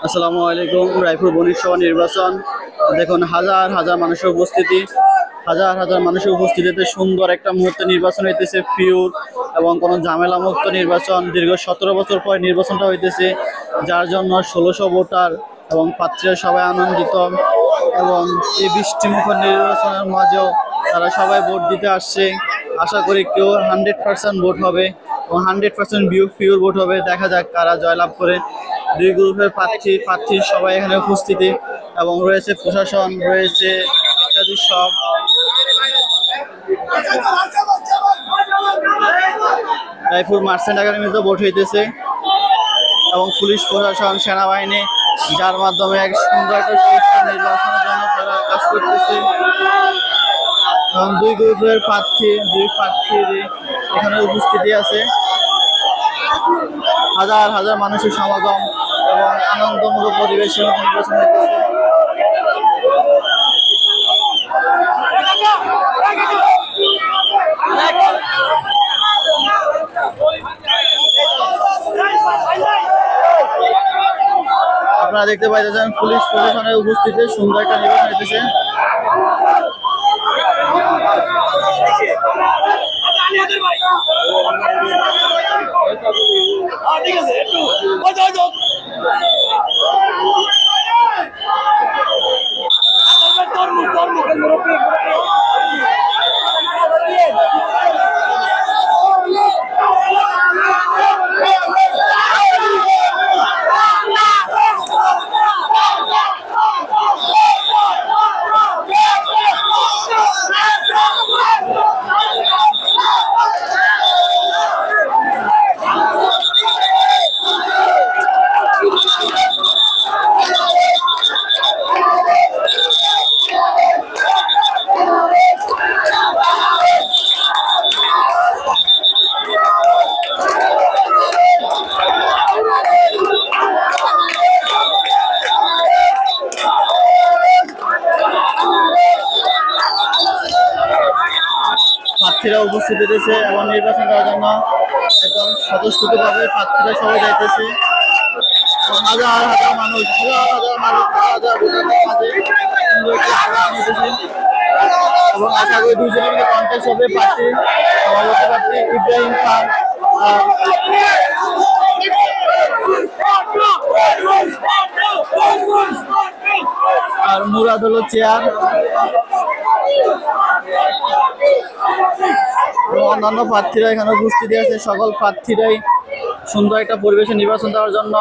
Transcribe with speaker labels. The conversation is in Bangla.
Speaker 1: আসসালামু আলাইকুম। রায়পুর বণিক সভা নির্বাচন দেখুন, হাজার হাজার মানুষের উপস্থিতি, হাজার হাজার মানুষের উপস্থিতিতে সুন্দর একটা মুহূর্তে নির্বাচন হইতেছে, পিওর এবং কোনো ঝামেলা মুক্ত নির্বাচন। দীর্ঘ 17 বছর পরে নির্বাচনটা হইতেছে, যার জন্য 1600 ভোটার এবং প্রার্থীরা সবাই আনন্দিত। এবং এই বৃষ্টিমুখর নির্বাচনের মাঝেও তারা সবাই ভোট দিতে আসছে। আশা করি কেউ 100% ভোট হবে এবং 100% পিওর ভোট হবে। দেখা যাক কারা জয়লাভ করে। দুই গ্রুপের প্রার্থী সবাই এখানে উপস্থিতি এবং রয়েছে প্রশাসন, রয়েছে ইত্যাদি সব। রায়পুর মার্চেন্ট একাডেমিতে ভোট হইতেছে এবং পুলিশ প্রশাসন, সেনাবাহিনী, যার মাধ্যমে এক সুন্দর একটা সুস্থ নির্বাচনের জন্য তারা কাজ করতেছে। এবং দুই গ্রুপের দুই প্রার্থীর এখানে উপস্থিতি আছে। হাজার হাজার মানুষের সমাগম এবং আনন্দমূলক পরিবেশে নির্বাচন হইতেছে। আপনারা দেখতে পাইতেছেন পুলিশ প্রশাসনের উপস্থিতি সুন্দর একটা নির্বাচন হইতেছে। প্রার্থীরা উপস্থিত হয়েছে এবং নির্বাচন করার জন্য একদম স্বতঃস্ফূর্তভাবে প্রার্থীরা সবাই যাইতেছে। হাজার হাজার মানুষ এবং আশা করি দুজনের কন্টেস্ট হবে। প্রার্থী সভাপতি প্রার্থী ইব্রাহিম খান আর মুরাদ হলো চেয়ার। অন্যান্য প্রার্থীরা এখানে উপস্থিত আছে। সকল প্রার্থীরাই সুন্দর একটা পরিবেশে নির্বাচন দেওয়ার জন্য